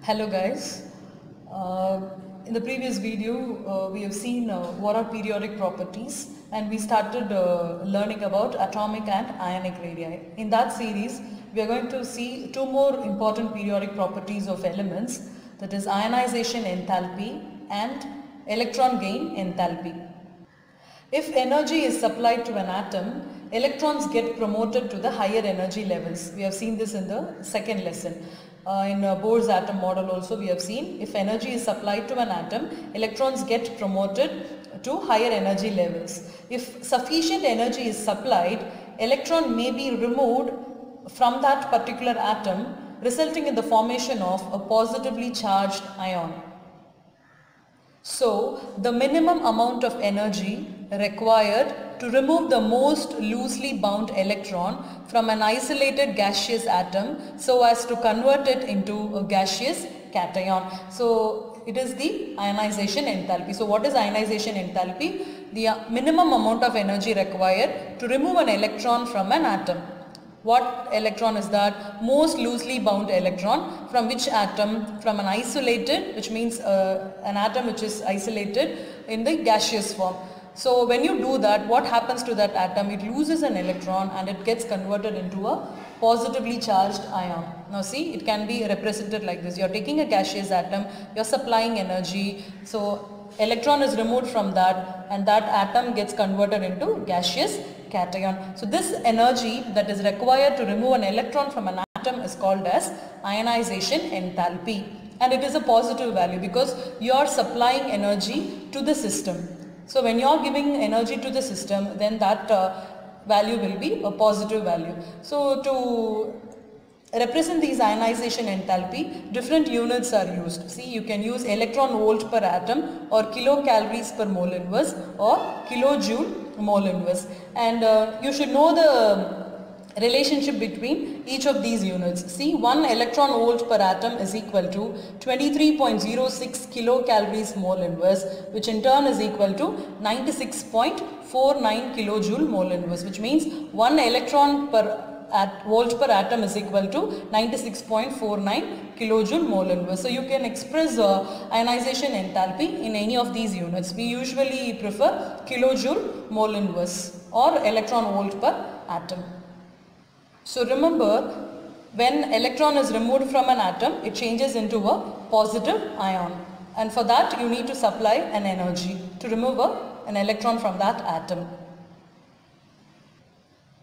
Hello guys. In the previous video we have seen what are periodic properties, and we started learning about atomic and ionic radii. In that series we are going to see two more important periodic properties of elements, that is ionization enthalpy and electron gain enthalpy. If energy is supplied to an atom, electrons get promoted to the higher energy levels. We have seen this in the second lesson. In Bohr's atom model also we have seen, if energy is supplied to an atom, electrons get promoted to higher energy levels. If sufficient energy is supplied, electron may be removed from that particular atom, resulting in the formation of a positively charged ion. So, the minimum amount of energy required to remove the most loosely bound electron from an isolated gaseous atom so as to convert it into a gaseous cation. So, it is the ionization enthalpy. So, what is ionization enthalpy? The minimum amount of energy required to remove an electron from an atom. What electron is that? Most loosely bound electron. From which atom? From an isolated, which means an atom which is isolated in the gaseous form. So when you do that, what happens to that atom? It loses an electron and it gets converted into a positively charged ion. Now see, it can be represented like this. You are taking a gaseous atom, you are supplying energy. So electron is removed from that and that atom gets converted into gaseous cation. So this energy that is required to remove an electron from an atom is called as ionization enthalpy, and it is a positive value because you are supplying energy to the system. So when you are giving energy to the system, then that value will be a positive value. So to represent these ionization enthalpy, different units are used. See, you can use electron volt per atom or kilocalories per mole inverse or kilojoule mole inverse, and you should know the relationship between each of these units. See, 1 electron volt per atom is equal to 23.06 kilocalories mole inverse, which in turn is equal to 96.49 kilojoule mole inverse, which means 1 electron per volt per atom is equal to 96.49 kilojoule mole inverse. So you can express ionization enthalpy in any of these units. We usually prefer kilojoule mole inverse or electron volt per atom. So remember, when electron is removed from an atom, it changes into a positive ion, and for that you need to supply an energy to remove an electron from that atom.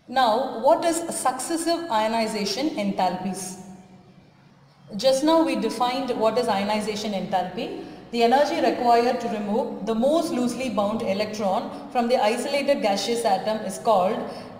Now, what is successive ionization enthalpies? Just now we defined what is ionization enthalpy. The energy required to remove the most loosely bound electron from the isolated gaseous atom is called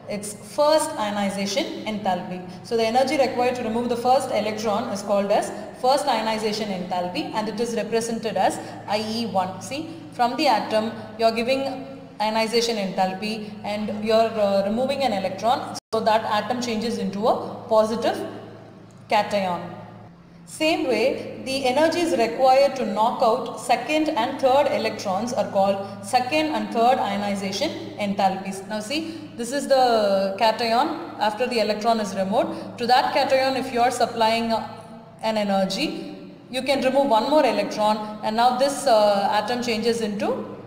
its first ionization enthalpy. So the energy required to remove the first electron is called as first ionization enthalpy, and it is represented as IE1. See, from the atom you are giving ionization enthalpy and you are removing an electron, so that atom changes into a positive cation. Same way, the energies required to knock out second and third electrons are called second and third ionization enthalpies. Now see, this is the cation after the electron is removed. To that cation, if you are supplying an energy, you can remove one more electron, and now this atom changes into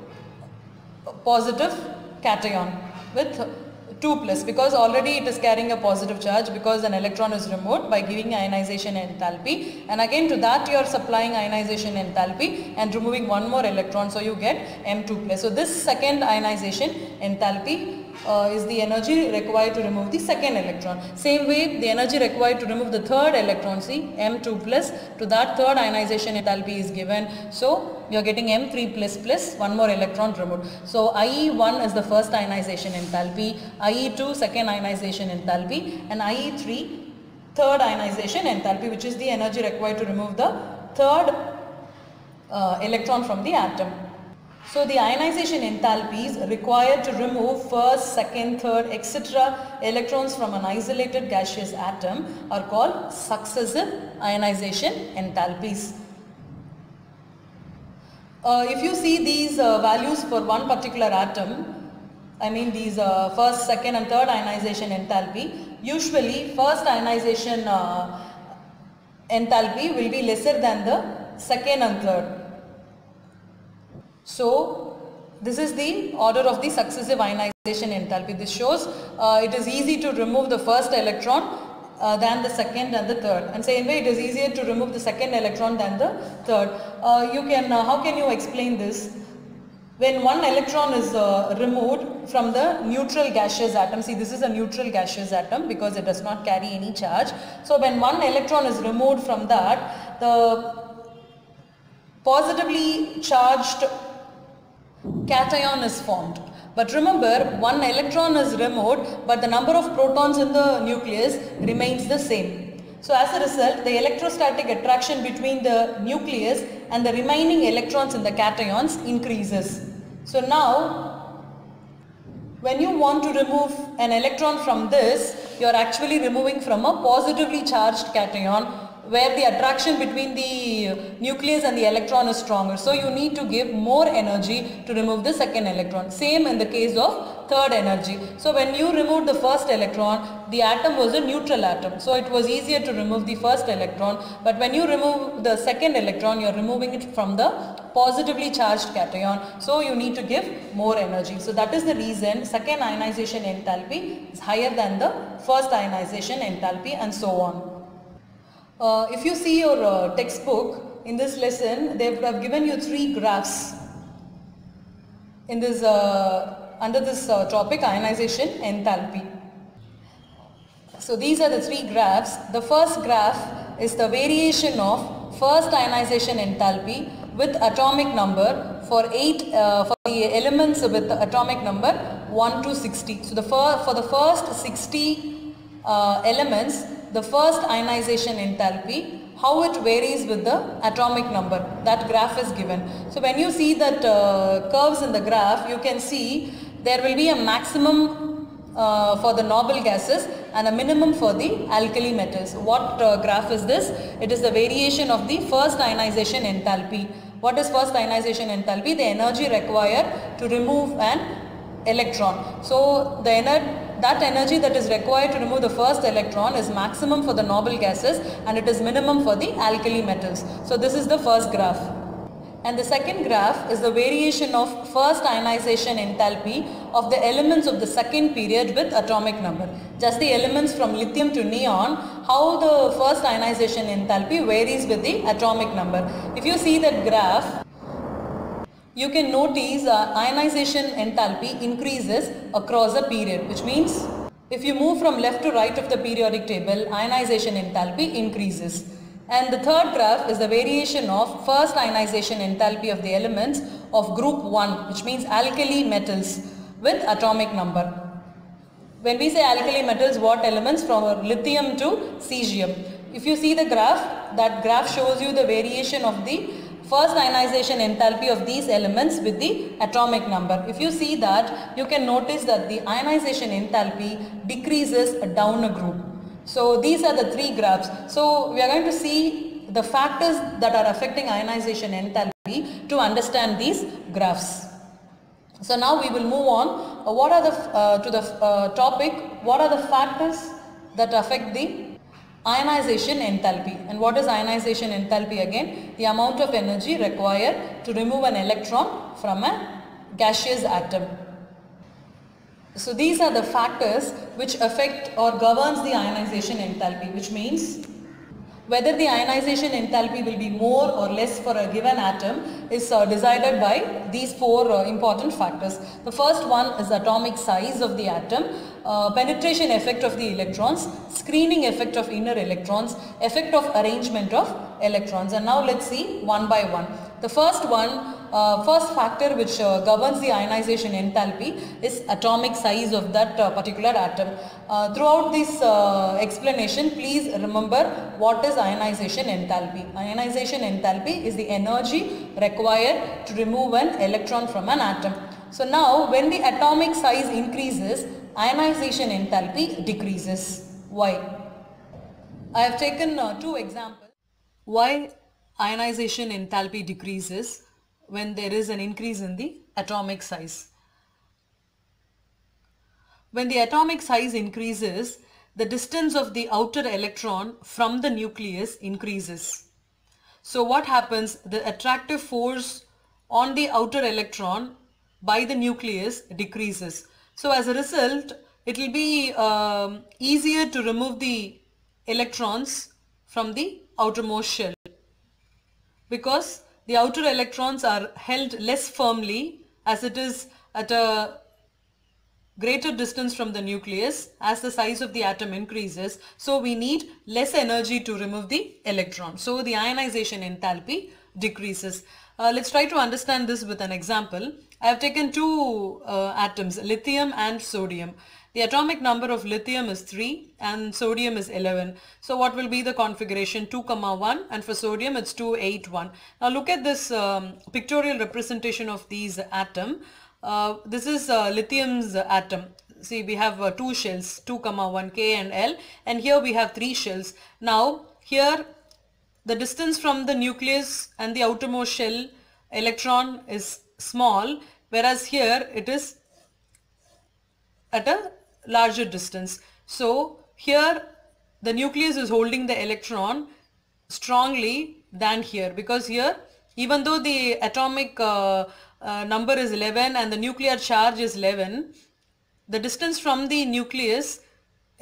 positive cation with 2+, because already it is carrying a positive charge because an electron is removed by giving ionization enthalpy, and again to that you are supplying ionization enthalpy and removing one more electron, so you get M2+. So this second ionization enthalpy is the energy required to remove the second electron. Same way, the energy required to remove the third electron, see, M2+, to that third ionization enthalpy is given. So you are getting M3++, one more electron removed. So IE1 is the first ionization enthalpy, IE2 second ionization enthalpy, and IE3 third ionization enthalpy, which is the energy required to remove the third electron from the atom. So the ionization enthalpies required to remove first, second, third, etc. electrons from an isolated gaseous atom are called successive ionization enthalpies. If you see these values for one particular atom, I mean these first, second and third ionization enthalpy, usually first ionization enthalpy will be lesser than the second and third. So this is the order of the successive ionization enthalpy. This shows it is easy to remove the first electron than the second and the third, and same way it is easier to remove the second electron than the third. How can you explain this? When one electron is removed from the neutral gaseous atom, see this is a neutral gaseous atom because it does not carry any charge. So when one electron is removed from that, the positively charged cation is formed. But remember, one electron is removed, but the number of protons in the nucleus remains the same. So as a result, the electrostatic attraction between the nucleus and the remaining electrons in the cations increases. So now, when you want to remove an electron from this, you are actually removing from a positively charged cation, where the attraction between the nucleus and the electron is stronger. So you need to give more energy to remove the second electron. Same in the case of third energy. So when you removed the first electron, the atom was a neutral atom. So it was easier to remove the first electron. But when you remove the second electron, you are removing it from the positively charged cation. So you need to give more energy. So that is the reason second ionization enthalpy is higher than the first ionization enthalpy, and so on. If you see your textbook, in this lesson they have given you 3 graphs in this under this topic, ionization enthalpy. So these are the 3 graphs. The first graph is the variation of first ionization enthalpy with atomic number for the elements with the atomic number 1 to 60. So for the first 60 elements, the first ionization enthalpy, how it varies with the atomic number, that graph is given. So when you see that curves in the graph, you can see there will be a maximum for the noble gases and a minimum for the alkali metals. What graph is this? It is the variation of the first ionization enthalpy. What is first ionization enthalpy? The energy required to remove an electron. So that energy that is required to remove the first electron is maximum for the noble gases and it is minimum for the alkali metals. So this is the first graph. And the second graph is the variation of first ionization enthalpy of the elements of the second period with atomic number. Just the elements from lithium to neon, how the first ionization enthalpy varies with the atomic number. If you see that graph, you can notice ionization enthalpy increases across a period, which means if you move from left to right of the periodic table, ionization enthalpy increases. And the third graph is the variation of first ionization enthalpy of the elements of group 1, which means alkali metals with atomic number. When we say alkali metals, what elements? From lithium to cesium. If you see the graph, that graph shows you the variation of the first ionization enthalpy of these elements with the atomic number. If you see that, you can notice that the ionization enthalpy decreases down a group. So these are the 3 graphs. So we are going to see the factors that are affecting ionization enthalpy to understand these graphs. So now we will move on. What are the topic? What are the factors that affect the ionization enthalpy? And what is ionization enthalpy again? The amount of energy required to remove an electron from a gaseous atom. So these are the factors which affect or governs the ionization enthalpy, which means whether the ionization enthalpy will be more or less for a given atom is decided by these 4 important factors. The first one is atomic size of the atom, penetration effect of the electrons, screening effect of inner electrons, effect of arrangement of electrons. And now let's see one by one. The first one, first factor which governs the ionization enthalpy is atomic size of that particular atom. Throughout this explanation, please remember what is ionization enthalpy. Ionization enthalpy is the energy required to remove an electron from an atom. So now when the atomic size increases, ionization enthalpy decreases. Why? I have taken 2 examples. Why ionization enthalpy decreases when there is an increase in the atomic size. When the atomic size increases, the distance of the outer electron from the nucleus increases. So what happens? The attractive force on the outer electron by the nucleus decreases. So as a result, it will be easier to remove the electrons from the outermost shell, because the outer electrons are held less firmly as it is at a greater distance from the nucleus as the size of the atom increases. So we need less energy to remove the electron. So the ionization enthalpy decreases. Let's try to understand this with an example. I have taken two atoms, lithium and sodium. The atomic number of lithium is 3 and sodium is 11. So what will be the configuration? 2, 1, and for sodium it's 2, 8, 1. Now look at this pictorial representation of these atom. This is lithium's atom. See, we have two shells, 2, 1, K and L, and here we have 3 shells. Now here the distance from the nucleus and the outermost shell electron is small, whereas here it is at a larger distance. So here the nucleus is holding the electron strongly than here, because here, even though the atomic number is 11 and the nuclear charge is 11, the distance from the nucleus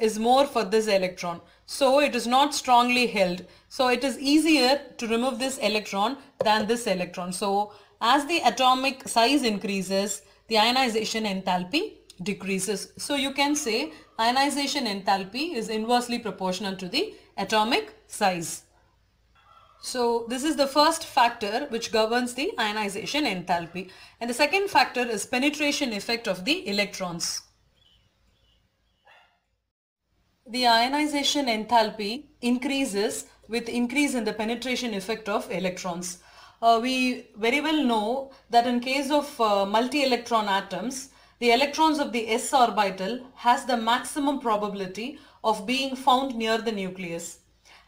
is more for this electron. So it is not strongly held. So it is easier to remove this electron than this electron. So as the atomic size increases, the ionization enthalpy decreases. So you can say ionization enthalpy is inversely proportional to the atomic size. So this is the first factor which governs the ionization enthalpy. And the second factor is penetration effect of the electrons. The ionization enthalpy increases with increase in the penetration effect of electrons. We very well know that in case of multi-electron atoms, the electrons of the s orbital has the maximum probability of being found near the nucleus.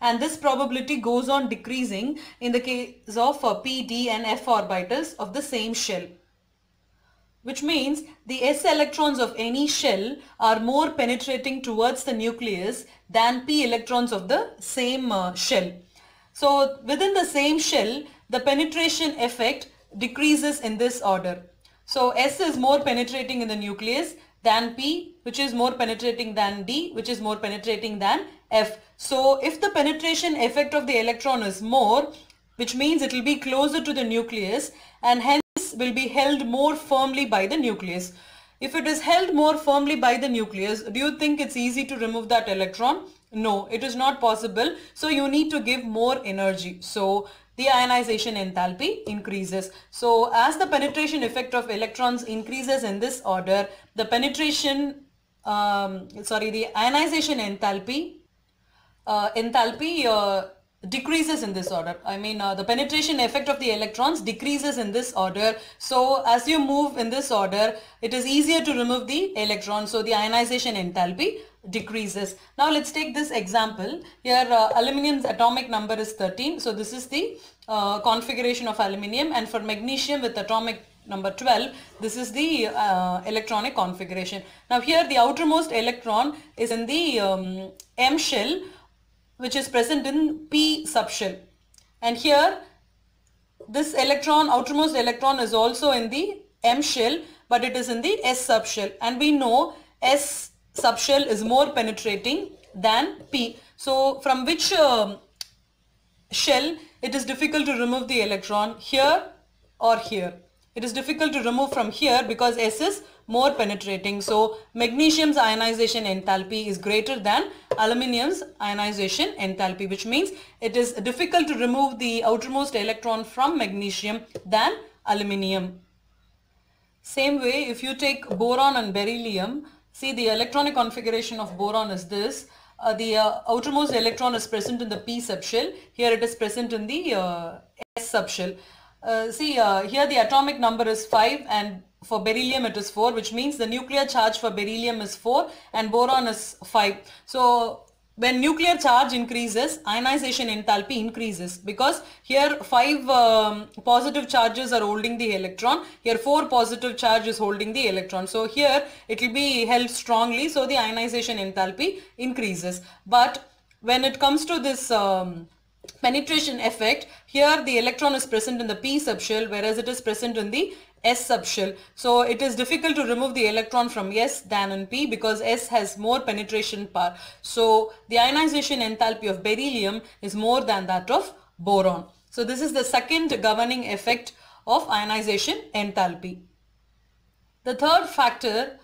And this probability goes on decreasing in the case of p, d and f orbitals of the same shell. Which means the s electrons of any shell are more penetrating towards the nucleus than p electrons of the same shell. So within the same shell, the penetration effect decreases in this order. So S is more penetrating in the nucleus than P, which is more penetrating than D, which is more penetrating than F. So if the penetration effect of the electron is more, which means it will be closer to the nucleus and hence will be held more firmly by the nucleus. If it is held more firmly by the nucleus, do you think it's easy to remove that electron? No, it is not possible. So you need to give more energy. So the ionization enthalpy increases. So as the penetration effect of electrons increases in this order, the the ionization enthalpy decreases in this order. I mean the penetration effect of the electrons decreases in this order. So as you move in this order, it is easier to remove the electron. So the ionization enthalpy decreases. Now let's take this example. Here aluminum's atomic number is 13. So this is the configuration of aluminium, and for magnesium with atomic number 12, this is the electronic configuration. Now here the outermost electron is in the M shell, which is present in P subshell, and here this electron, outermost electron, is also in the M shell, but it is in the S subshell, and we know S subshell is more penetrating than P. So from which shell it is difficult to remove the electron, here or here? It is difficult to remove from here because S is more penetrating. So magnesium's ionization enthalpy is greater than aluminium's ionization enthalpy, which means it is difficult to remove the outermost electron from magnesium than aluminium. Same way, if you take boron and beryllium, see the electronic configuration of boron is this. The outermost electron is present in the P subshell. Here it is present in the S subshell. Here the atomic number is 5 and for beryllium it is 4, which means the nuclear charge for beryllium is 4 and boron is 5. So when nuclear charge increases, ionization enthalpy increases, because here 5 positive charges are holding the electron, here 4 positive charge is holding the electron. So here it will be held strongly, so the ionization enthalpy increases. But when it comes to this penetration effect, here the electron is present in the p subshell, whereas it is present in the s subshell. So it is difficult to remove the electron from s than in p, because s has more penetration power. So the ionization enthalpy of beryllium is more than that of boron. So this is the second governing effect of ionization enthalpy. The third factor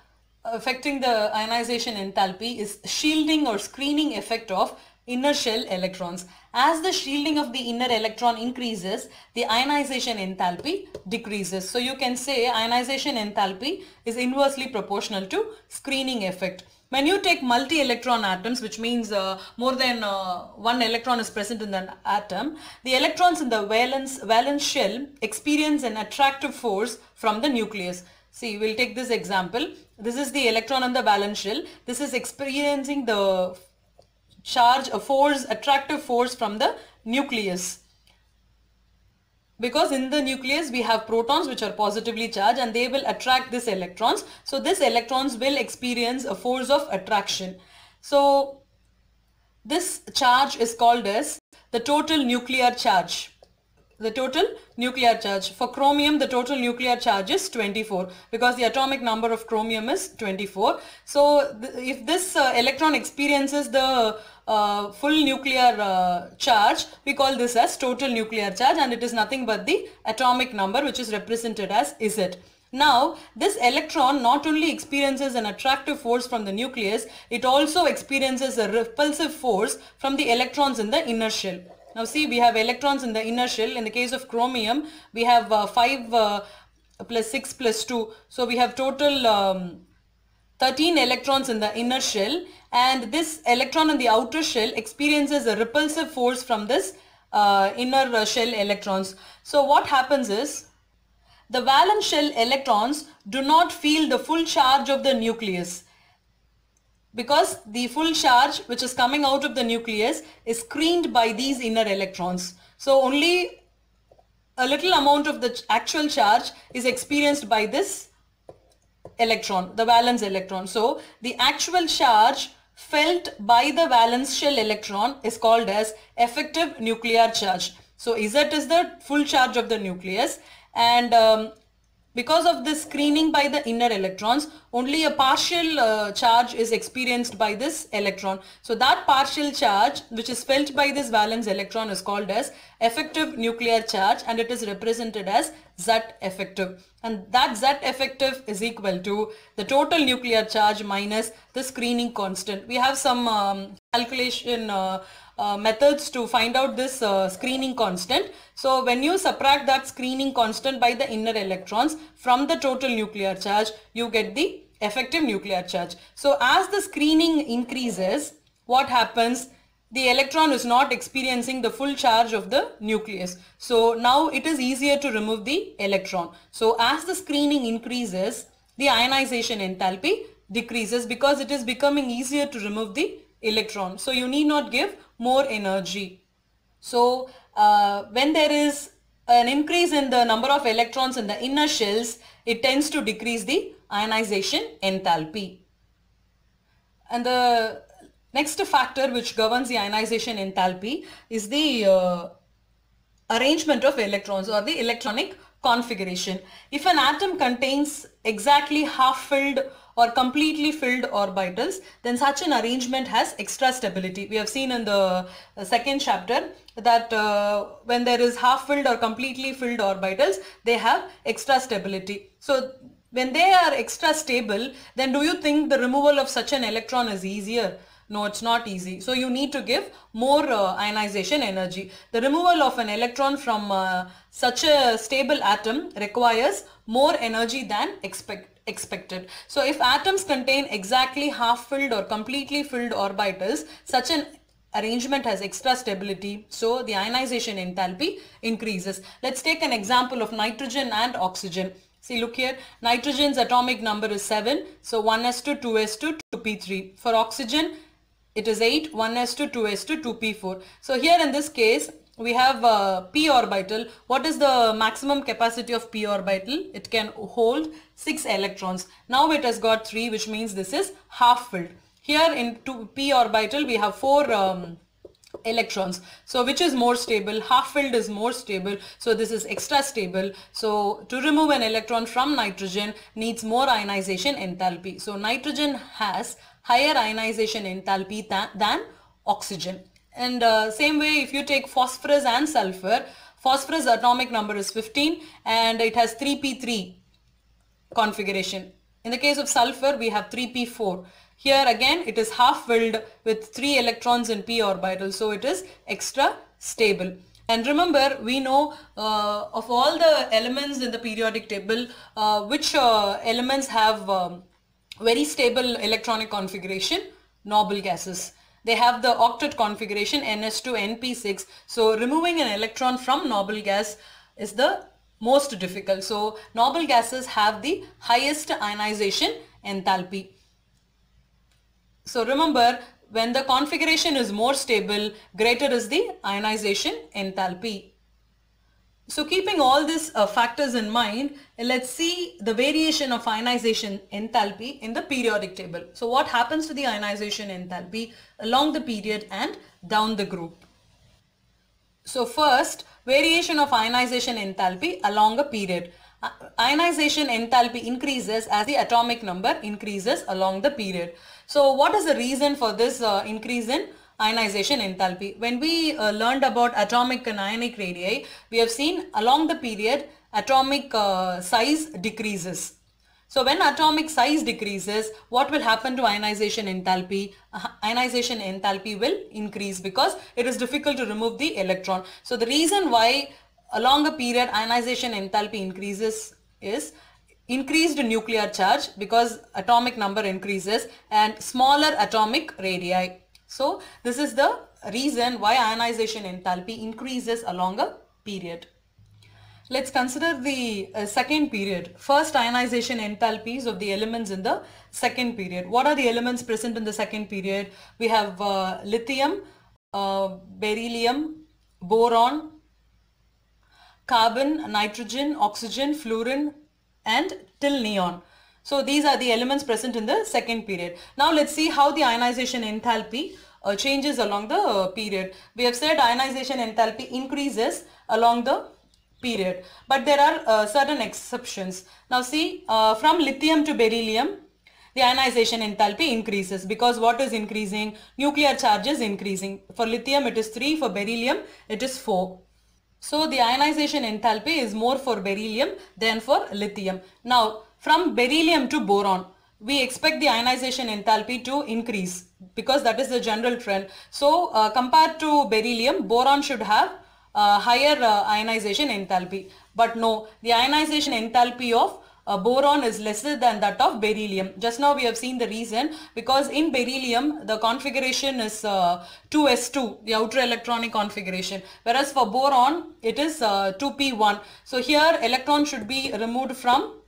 affecting the ionization enthalpy is shielding or screening effect of inner shell electrons. As the shielding of the inner electron increases, the ionization enthalpy decreases. So you can say ionization enthalpy is inversely proportional to screening effect. When you take multi-electron atoms, which means more than one electron is present in an atom, the electrons in the valence shell experience an attractive force from the nucleus. See, we'll take this example. This is the electron on the valence shell. This is experiencing the charge, a force, attractive force from the nucleus. Because in the nucleus we have protons which are positively charged, and they will attract these electrons. So these electrons will experience a force of attraction. So this charge is called as the total nuclear charge. The total nuclear charge. For chromium, the total nuclear charge is 24, because the atomic number of chromium is 24. So if this electron experiences the full nuclear charge, we call this as total nuclear charge, and it is nothing but the atomic number, which is represented as Z. Now, this electron not only experiences an attractive force from the nucleus, it also experiences a repulsive force from the electrons in the inner shell. Now see, we have electrons in the inner shell. In the case of chromium, we have 5 plus 6 plus 2. So we have total 13 electrons in the inner shell, and this electron in the outer shell experiences a repulsive force from this inner shell electrons. So what happens is, the valence shell electrons do not feel the full charge of the nucleus, because the full charge which is coming out of the nucleus is screened by these inner electrons. So only a little amount of the actual charge is experienced by this electron, the valence electron. So the actual charge felt by the valence shell electron is called as effective nuclear charge. So Z is the full charge of the nucleus, and because of this screening by the inner electrons, only a partial charge is experienced by this electron. So that partial charge which is felt by this valence electron is called as effective nuclear charge, and it is represented as Z effective. And that Z effective is equal to the total nuclear charge minus the screening constant. We have some calculation methods to find out this screening constant. So when you subtract that screening constant by the inner electrons from the total nuclear charge, you get the effective nuclear charge. So as the screening increases, what happens? The electron is not experiencing the full charge of the nucleus. So now it is easier to remove the electron. So as the screening increases, the ionization enthalpy decreases, because it is becoming easier to remove the electron. So you need not give more energy. So when there is an increase in the number of electrons in the inner shells, it tends to decrease the ionization enthalpy. And the next factor which governs the ionization enthalpy is the arrangement of electrons, or the electronic configuration. If an atom contains exactly half filled or completely filled orbitals, then such an arrangement has extra stability. We have seen in the second chapter that when there is half filled or completely filled orbitals, they have extra stability. So when they are extra stable, then do you think the removal of such an electron is easier? No, it's not easy. So you need to give more ionization energy. The removal of an electron from such a stable atom requires more energy than expected. So if atoms contain exactly half filled or completely filled orbitals, such an arrangement has extra stability, so the ionization enthalpy increases. Let's take an example of nitrogen and oxygen. See, look here, nitrogen's atomic number is 7, so 1s2, 2s2, 2p3. For oxygen, it is 8, 1s2, 2s2, 2p4. So here in this case, we have p orbital. What is the maximum capacity of p orbital? It can hold 6 electrons. Now it has got 3, which means this is half filled. Here in p orbital, we have 4 electrons. So which is more stable? Half filled is more stable. So this is extra stable. So to remove an electron from nitrogen needs more ionization enthalpy. So nitrogen has higher ionization enthalpy than oxygen. And same way, if you take phosphorus and sulfur, phosphorus atomic number is 15 and it has 3p3 configuration. In the case of sulfur, we have 3p4. Here again, it is half filled with 3 electrons in p orbital, so it is extra stable. And remember, we know of all the elements in the periodic table, which elements have very stable electronic configuration? Noble gases. They have the octet configuration NS2 NP6. So removing an electron from noble gas is the most difficult. So noble gases have the highest ionization enthalpy. So remember, when the configuration is more stable, greater is the ionization enthalpy. So keeping all these factors in mind, let's see the variation of ionization enthalpy in the periodic table. So what happens to the ionization enthalpy along the period and down the group? So first, variation of ionization enthalpy along a period. Ionization enthalpy increases as the atomic number increases along the period. So what is the reason for this increase in ionization enthalpy? When we learned about atomic and ionic radii, we have seen along the period atomic size decreases. So when atomic size decreases, what will happen to ionization enthalpy? Ionization enthalpy will increase because it is difficult to remove the electron. So the reason why along a period ionization enthalpy increases is increased nuclear charge, because atomic number increases, and smaller atomic radii. So this is the reason why ionization enthalpy increases along a period. Let's consider the second period. First, ionization enthalpies of the elements in the second period. What are the elements present in the second period? We have lithium, beryllium, boron, carbon, nitrogen, oxygen, fluorine, and till neon. So these are the elements present in the second period. Now let's see how the ionization enthalpy changes along the period. We have said ionization enthalpy increases along the period, but there are certain exceptions. Now see, from lithium to beryllium, the ionization enthalpy increases because what is increasing? Nuclear charge is increasing. For lithium it is 3, for beryllium it is 4. So the ionization enthalpy is more for beryllium than for lithium. Now from beryllium to boron, we expect the ionization enthalpy to increase because that is the general trend. So compared to beryllium, boron should have higher ionization enthalpy. But no, the ionization enthalpy of boron is lesser than that of beryllium. Just now we have seen the reason, because in beryllium the configuration is 2s2, the outer electronic configuration, whereas for boron it is 2p1. So here electron should be removed from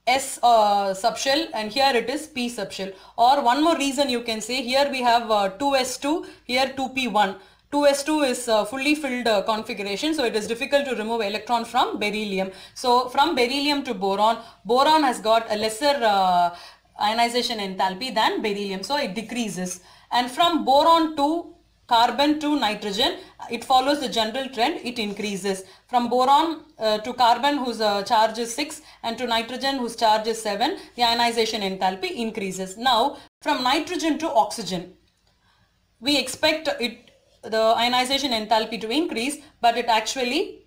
S subshell and here it is P subshell. Or one more reason you can say, here we have 2s2, here 2p1. 2s2 is fully filled configuration, so it is difficult to remove electron from beryllium. So from beryllium to boron, boron has got a lesser ionization enthalpy than beryllium, so it decreases. And from boron to carbon to nitrogen, it follows the general trend, it increases. From boron to carbon whose charge is 6 and to nitrogen whose charge is 7, the ionization enthalpy increases. Now from nitrogen to oxygen, we expect the ionization enthalpy to increase, but it actually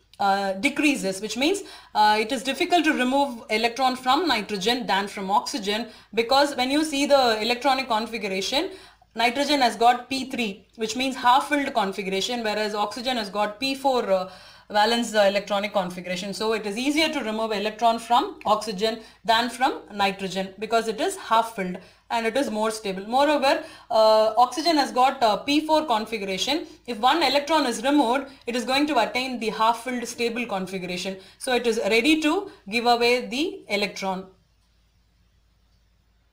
decreases, which means it is difficult to remove electron from nitrogen than from oxygen, because when you see the electronic configuration, nitrogen has got P3, which means half filled configuration, whereas oxygen has got P4 valence electronic configuration. So it is easier to remove electron from oxygen than from nitrogen because it is half filled and it is more stable. Moreover, oxygen has got P4 configuration. If one electron is removed, it is going to attain the half filled stable configuration. So it is ready to give away the electron.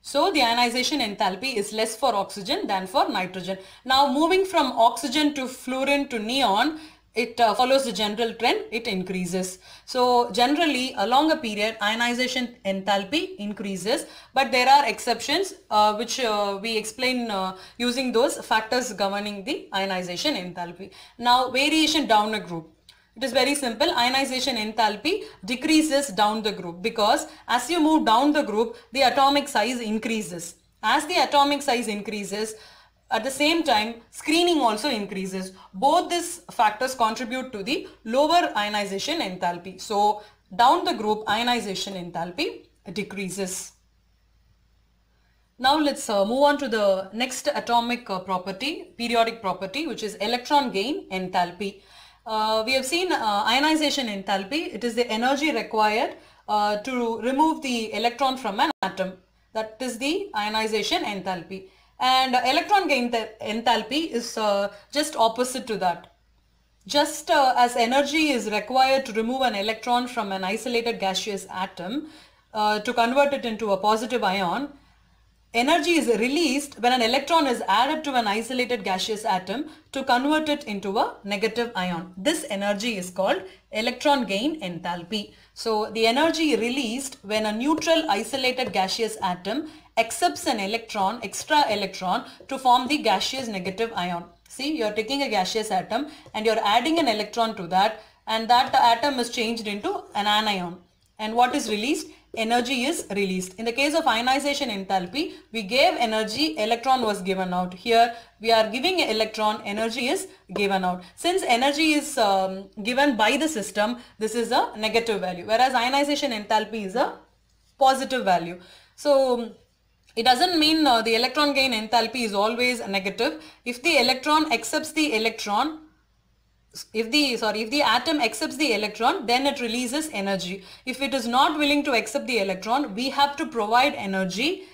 So the ionization enthalpy is less for oxygen than for nitrogen. Now moving from oxygen to fluorine to neon, it follows the general trend, it increases. So generally along a period ionization enthalpy increases, but there are exceptions which we explain using those factors governing the ionization enthalpy. Now variation down a group. It is very simple. Ionization enthalpy decreases down the group because as you move down the group, the atomic size increases. As the atomic size increases, at the same time, screening also increases. Both these factors contribute to the lower ionization enthalpy. So, down the group, ionization enthalpy decreases. Now let's move on to the next atomic property, periodic property, which is electron gain enthalpy. We have seen ionization enthalpy. It is the energy required to remove the electron from an atom. That is the ionization enthalpy. And electron gain enthalpy is just opposite to that. Just as energy is required to remove an electron from an isolated gaseous atom to convert it into a positive ion, energy is released when an electron is added to an isolated gaseous atom to convert it into a negative ion. This energy is called electron gain enthalpy. So the energy released when a neutral isolated gaseous atom accepts an electron, extra electron, to form the gaseous negative ion. See, you are taking a gaseous atom and you are adding an electron to that, and that atom is changed into an anion. And what is released? Energy is released. In the case of ionization enthalpy, we gave energy, electron was given out. Here we are giving electron, energy is given out. Since energy is given by the system, this is a negative value, whereas ionization enthalpy is a positive value. So it doesn't mean the electron gain enthalpy is always negative. If the electron accepts the electron, if the atom accepts the electron, then it releases energy. If it is not willing to accept the electron, we have to provide energy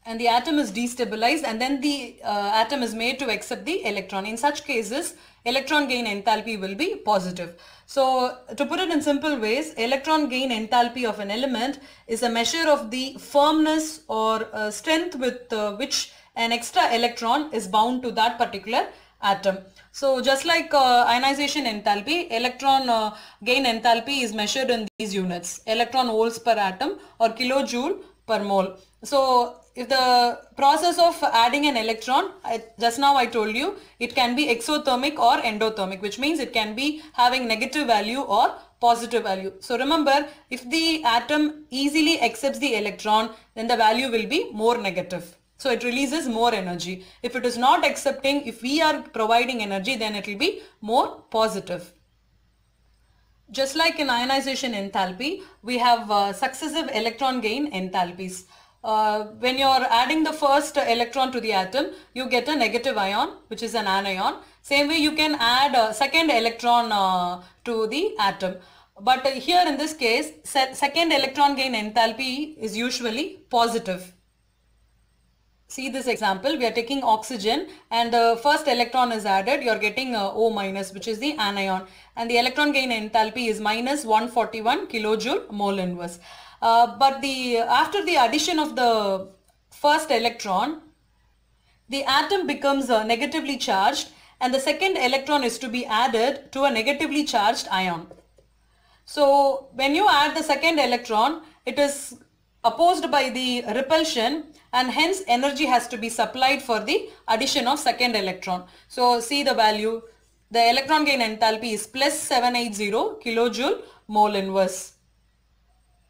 and the atom is destabilized, and then the atom is made to accept the electron. In such cases, electron gain enthalpy will be positive. So to put it in simple ways, electron gain enthalpy of an element is a measure of the firmness or strength with which an extra electron is bound to that particular atom. So just like ionization enthalpy, electron gain enthalpy is measured in these units: electron volts per atom or kilojoule per mole. So if the process of adding an electron, just now I told you, it can be exothermic or endothermic, which means it can be having negative value or positive value. So remember, if the atom easily accepts the electron, then the value will be more negative. So it releases more energy. If it is not accepting, if we are providing energy, then it will be more positive. Just like in ionization enthalpy, we have successive electron gain enthalpies. When you are adding the first electron to the atom, you get a negative ion, which is an anion. Same way you can add a second electron to the atom. But here in this case, second electron gain enthalpy is usually positive. See this example, we are taking oxygen and the first electron is added, you are getting O minus, which is the anion, and the electron gain enthalpy is minus 141 kilojoule mole inverse. But after the addition of the first electron, the atom becomes negatively charged and the second electron is to be added to a negatively charged ion. So when you add the second electron, it is opposed by the repulsion, and hence energy has to be supplied for the addition of second electron. So see the value, the electron gain enthalpy is plus 780 kilojoule mole inverse.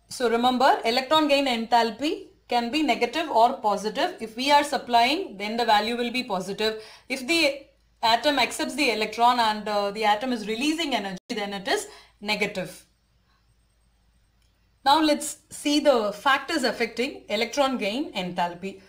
So remember, electron gain enthalpy can be negative or positive. If we are supplying, then the value will be positive. If the atom accepts the electron and the atom is releasing energy, then it is negative. Now let's see the factors affecting electron gain enthalpy.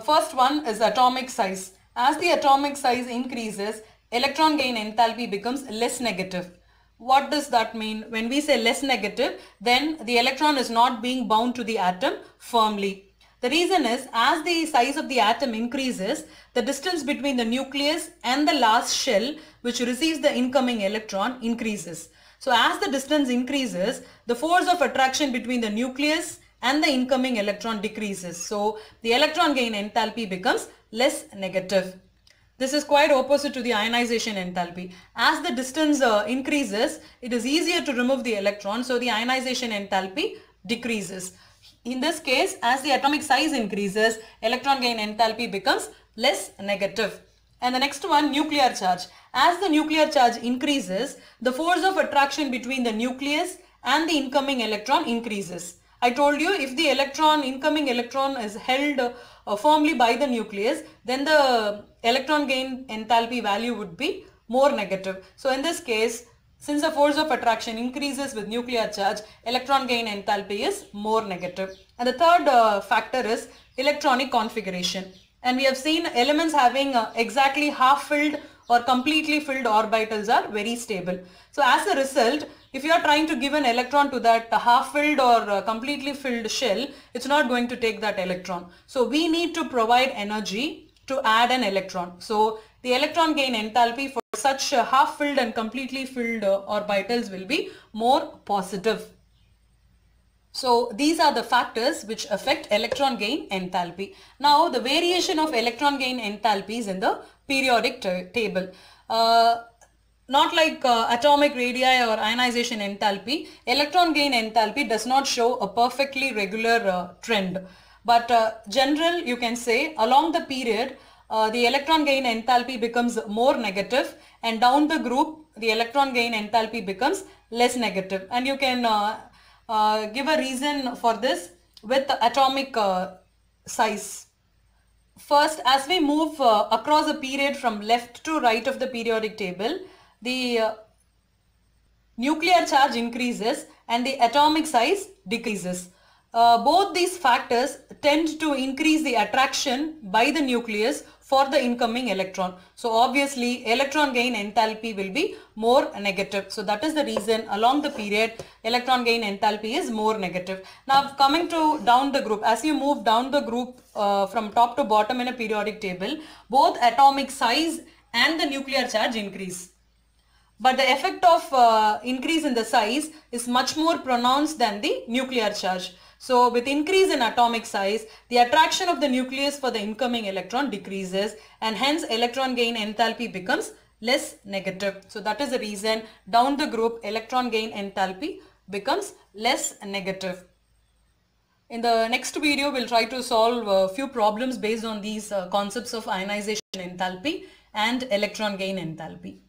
First one is atomic size. As the atomic size increases, electron gain enthalpy becomes less negative. What does that mean? When we say less negative, then the electron is not being bound to the atom firmly. The reason is, as the size of the atom increases, the distance between the nucleus and the last shell which receives the incoming electron increases. So as the distance increases, the force of attraction between the nucleus and the incoming electron decreases. So the electron gain enthalpy becomes less negative. This is quite opposite to the ionization enthalpy. As the distance increases, it is easier to remove the electron, so the ionization enthalpy decreases. In this case, as the atomic size increases, electron gain enthalpy becomes less negative. And the next one, nuclear charge. As the nuclear charge increases, the force of attraction between the nucleus and the incoming electron increases. I told you, if the incoming electron is held firmly by the nucleus, then the electron gain enthalpy value would be more negative. So in this case, since the force of attraction increases with nuclear charge, electron gain enthalpy is more negative. And the third factor is electronic configuration. And we have seen elements having exactly half filled or completely filled orbitals are very stable. So as a result, if you are trying to give an electron to that half filled or completely filled shell, it's not going to take that electron. So we need to provide energy to add an electron. So the electron gain enthalpy for such half filled and completely filled orbitals will be more positive. So these are the factors which affect electron gain enthalpy. Now the variation of electron gain enthalpies in the periodic table. Not like atomic radii or ionization enthalpy, electron gain enthalpy does not show a perfectly regular trend. But general, you can say along the period, the electron gain enthalpy becomes more negative, and down the group, the electron gain enthalpy becomes less negative. And you can give a reason for this with the atomic size. First, as we move across a period from left to right of the periodic table, the nuclear charge increases and the atomic size decreases. Both these factors tend to increase the attraction by the nucleus for the incoming electron. So obviously electron gain enthalpy will be more negative. So that is the reason along the period electron gain enthalpy is more negative. Now coming to down the group, as you move down the group from top to bottom in a periodic table, both atomic size and the nuclear charge increase. But the effect of increase in the size is much more pronounced than the nuclear charge. So with increase in atomic size, the attraction of the nucleus for the incoming electron decreases, and hence electron gain enthalpy becomes less negative. So that is the reason down the group electron gain enthalpy becomes less negative. In the next video, we'll try to solve a few problems based on these concepts of ionization enthalpy and electron gain enthalpy.